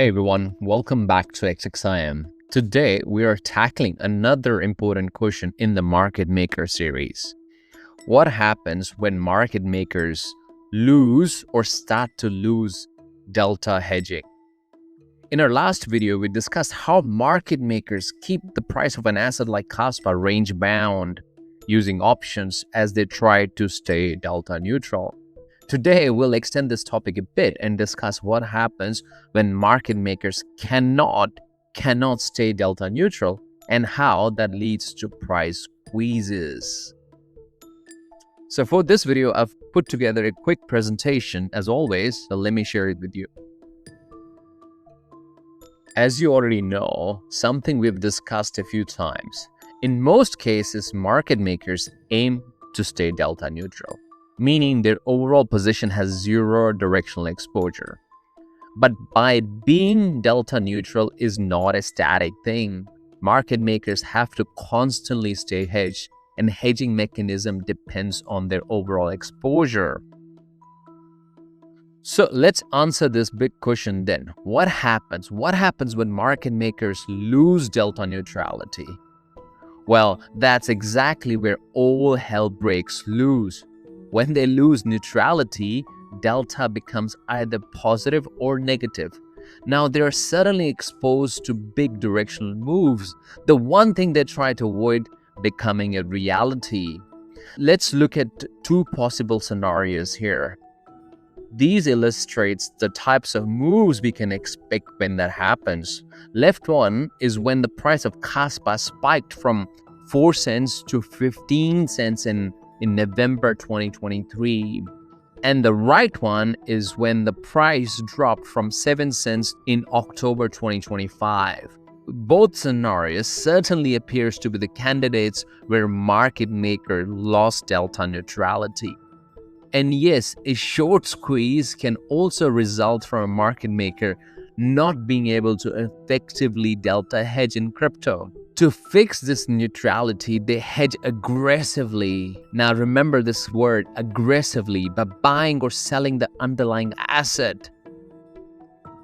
Hey everyone, welcome back to XXIM. Today we are tackling another important question in the Market Maker series. What happens when market makers lose or start to lose delta hedging? In our last video, we discussed how market makers keep the price of an asset like Kaspa range bound using options as they try to stay delta neutral. Today, we'll extend this topic a bit and discuss what happens when market makers cannot stay delta neutral and how that leads to price squeezes. So for this video, I've put together a quick presentation as always, so let me share it with you. As you already know, something we've discussed a few times, in most cases, market makers aim to stay delta neutral, meaning their overall position has zero directional exposure. But by being delta neutral is not a static thing. Market makers have to constantly stay hedged, and hedging mechanism depends on their overall exposure. So let's answer this big question then. What happens? What happens when market makers lose delta neutrality? Well, that's exactly where all hell breaks loose. When they lose neutrality, delta becomes either positive or negative. Now they're suddenly exposed to big directional moves, the one thing they try to avoid becoming a reality. Let's look at two possible scenarios here. These illustrates the types of moves we can expect when that happens. Left one is when the price of Kaspa spiked from 4 cents to 15 cents in November 2023. And the right one is when the price dropped from 7 cents in October 2025. Both scenarios certainly appears to be the candidates where market maker lost delta neutrality. And yes, a short squeeze can also result from a market maker not being able to effectively delta hedge in crypto. To fix this neutrality, they hedge aggressively. Now remember this word, aggressively, by buying or selling the underlying asset.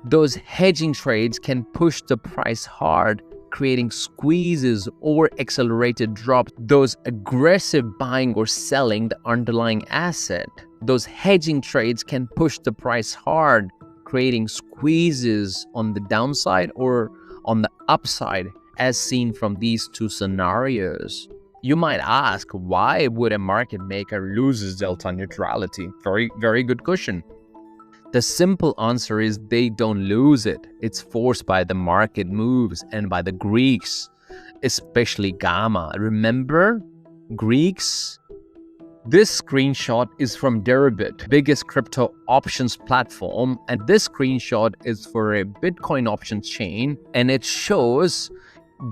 Those hedging trades can push the price hard, creating squeezes or accelerated drops. Those aggressive buying or selling the underlying asset. Those hedging trades can push the price hard, creating squeezes on the downside or on the upside, as seen from these two scenarios. You might ask, why would a market maker lose delta neutrality? Very good question. The simple answer is they don't lose it. It's forced by the market moves and by the Greeks, especially Gamma. Remember, Greeks? This screenshot is from Deribit, biggest crypto options platform, and this screenshot is for a Bitcoin options chain, and it shows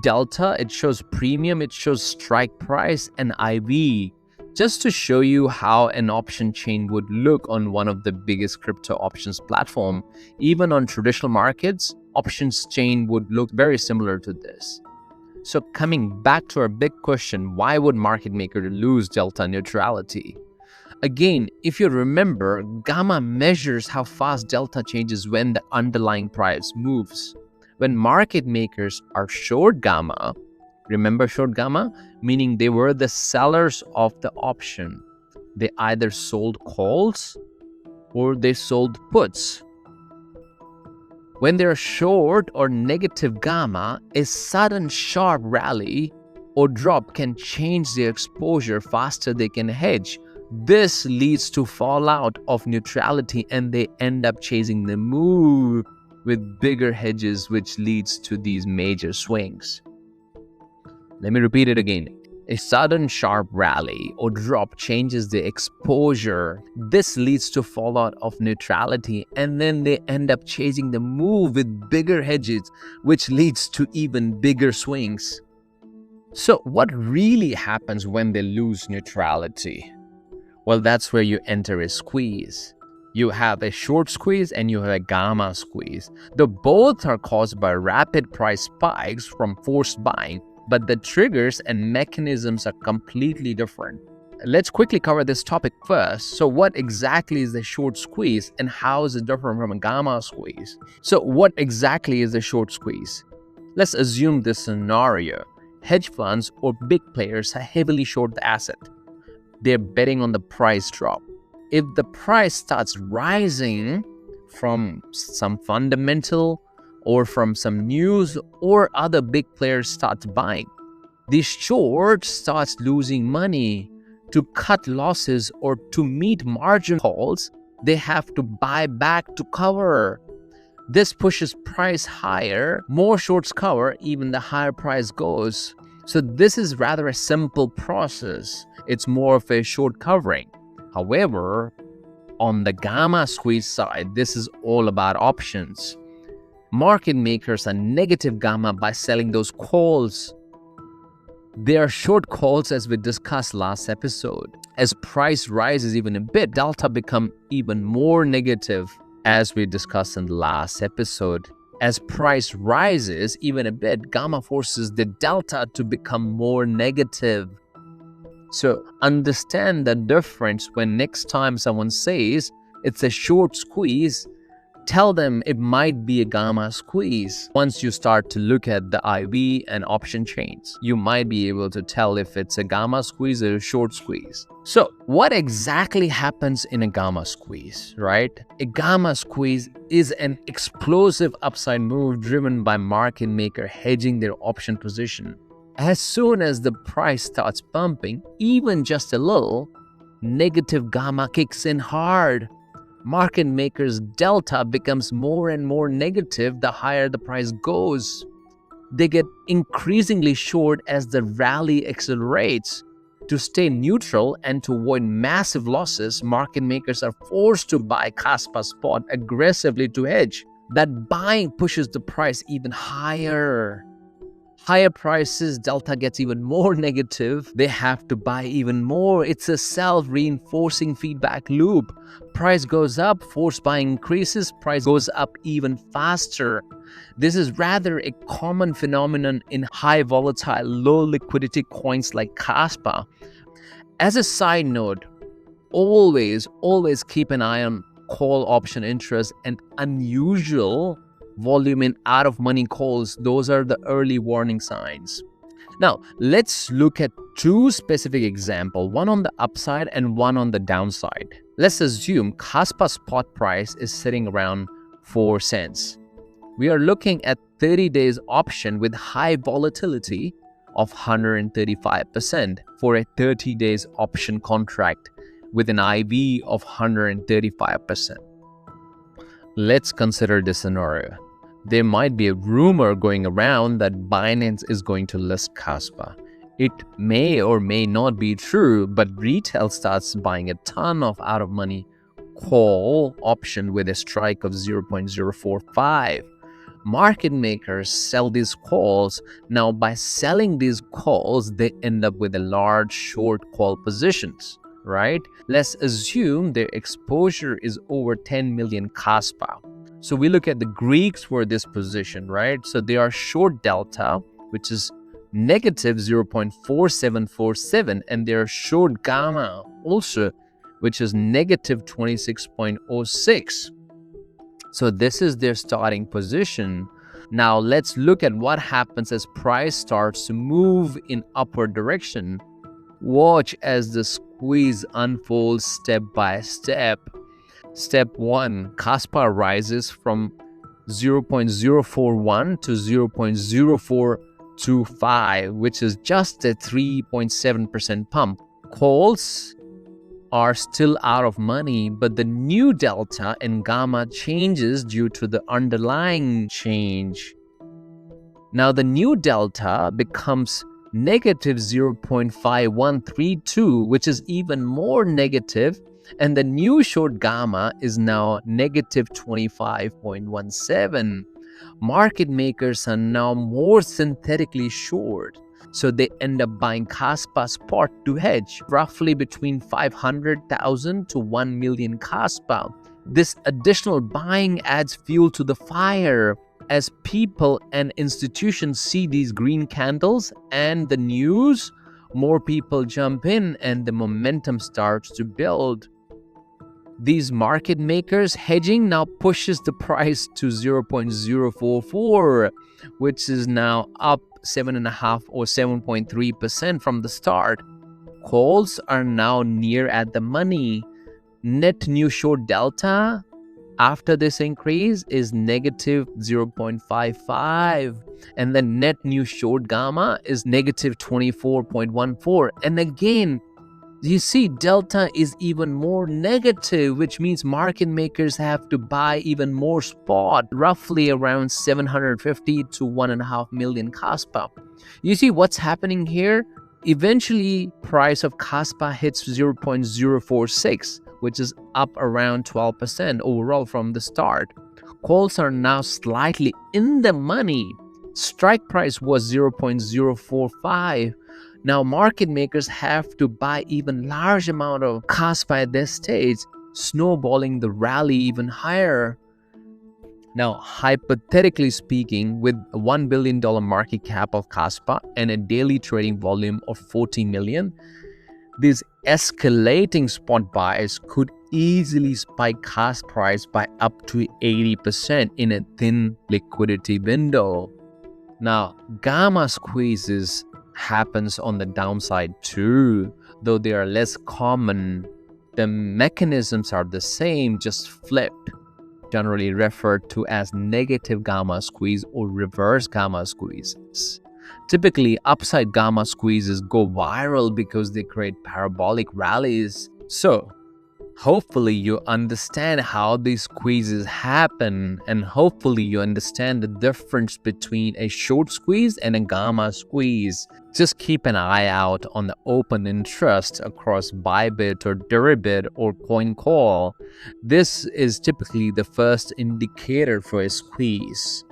delta, it shows premium, it shows strike price and IV, just to show you how an option chain would look on one of the biggest crypto options platform. Even on traditional markets, options chain would look very similar to this. So coming back to our big question, why would market maker lose delta neutrality? Again, if you remember, Gamma measures how fast delta changes when the underlying price moves. When market makers are short Gamma, remember short Gamma? Meaning they were the sellers of the option. They either sold calls or they sold puts. When they're short or negative Gamma, a sudden sharp rally or drop can change their exposure faster they can hedge. This leads to fallout of neutrality and they end up chasing the move with bigger hedges, which leads to these major swings. Let me repeat it again. A sudden sharp rally or drop changes the exposure. This leads to fallout of neutrality, and then they end up chasing the move with bigger hedges, which leads to even bigger swings. So what really happens when they lose neutrality? Well, that's where you enter a squeeze. You have a short squeeze and you have a Gamma squeeze. The both are caused by rapid price spikes from forced buying, but the triggers and mechanisms are completely different. let's quickly cover this topic first. So what exactly is the short squeeze and how is it different from a gamma squeeze? So what exactly is the short squeeze? Let's assume this scenario. Hedge funds or big players are heavily short the asset. They're betting on the price drop. If the price starts rising from some fundamental or from some news or other big players starts buying, the short starts losing money. To cut losses or to meet margin calls, they have to buy back to cover. This pushes price higher. More shorts cover, even the higher price goes. So this is rather a simple process. It's more of a short covering. However, on the gamma squeeze side, this is all about options. Market makers are negative gamma by selling those calls. They are short calls, as we discussed last episode. As price rises even a bit, delta become even more negative, as we discussed in the last episode. As price rises even a bit, gamma forces the delta to become more negative. So understand the difference when next time someone says it's a short squeeze, tell them it might be a gamma squeeze. Once you start to look at the IV and option chains, you might be able to tell if it's a gamma squeeze or a short squeeze. So what exactly happens in a gamma squeeze, right? A gamma squeeze is an explosive upside move driven by market maker hedging their option position. As soon as the price starts pumping, even just a little, negative gamma kicks in hard. Market makers' delta becomes more and more negative the higher the price goes. They get increasingly short as the rally accelerates. To stay neutral and to avoid massive losses, market makers are forced to buy Kaspa spot aggressively to hedge. That buying pushes the price even higher. Higher prices, delta gets even more negative. They have to buy even more. It's a self-reinforcing feedback loop. Price goes up, force buying increases, price goes up even faster. This is rather a common phenomenon in high volatile, low liquidity coins like Kaspa. As a side note, always keep an eye on call option interest and unusual volume in out-of-money calls. Those are the early warning signs. Now, let's look at two specific examples, one on the upside and one on the downside. Let's assume Kaspa spot price is sitting around 4 cents. We are looking at 30 days option with high volatility of 135% for a 30 days option contract with an IV of 135%. Let's consider this scenario. There might be a rumor going around that Binance is going to list Kaspa. It may or may not be true, but retail starts buying a ton of out-of-money call option with a strike of 0.045. Market makers sell these calls. Now, by selling these calls, they end up with a large short call positions, right? Let's assume their exposure is over 10 million Kaspa. So we look at the Greeks for this position, right? So they are short delta, which is negative 0.4747, and they are short gamma also, which is negative 26.06. So this is their starting position. Now let's look at what happens as price starts to move in upward direction. Watch as the squeeze unfolds step by step. Step 1, Kaspa rises from 0.041 to 0.0425, which is just a 3.7% pump. Calls are still out of money, but the new delta and gamma changes due to the underlying change. Now the new delta becomes negative 0.5132, which is even more negative, and the new short gamma is now negative 25.17. Market makers are now more synthetically short, so they end up buying Kaspa spot to hedge, roughly between 500,000 to 1 million Kaspa. This additional buying adds fuel to the fire. As people and institutions see these green candles and the news, more people jump in and the momentum starts to build. These market makers hedging now pushes the price to 0.044, which is now up 7.5 or 7.3% from the start. Calls are now near at the money. Net new short delta after this increase is negative 0.55, and the net new short gamma is negative 24.14. And again, you see delta is even more negative, which means market makers have to buy even more spot, roughly around 750 to 1.5 million Kaspa. You see what's happening here? Eventually, price of Kaspa hits 0.046, which is up around 12% overall from the start. Calls are now slightly in the money. Strike price was 0.045. Now market makers have to buy even large amount of Kaspa at this stage, snowballing the rally even higher. Now, hypothetically speaking, with a $1 billion market cap of Kaspa and a daily trading volume of 40 million, these escalating spot buys could easily spike Kaspa price by up to 80% in a thin liquidity window. Now, gamma squeezes happens on the downside too, though they are less common. The mechanisms are the same, just flipped, generally referred to as negative gamma squeeze or reverse gamma squeezes. Typically, upside gamma squeezes go viral because they create parabolic rallies. So, hopefully you understand how these squeezes happen, and hopefully you understand the difference between a short squeeze and a gamma squeeze. Just keep an eye out on the open interest across Bybit or Deribit or CoinCall. This is typically the first indicator for a squeeze.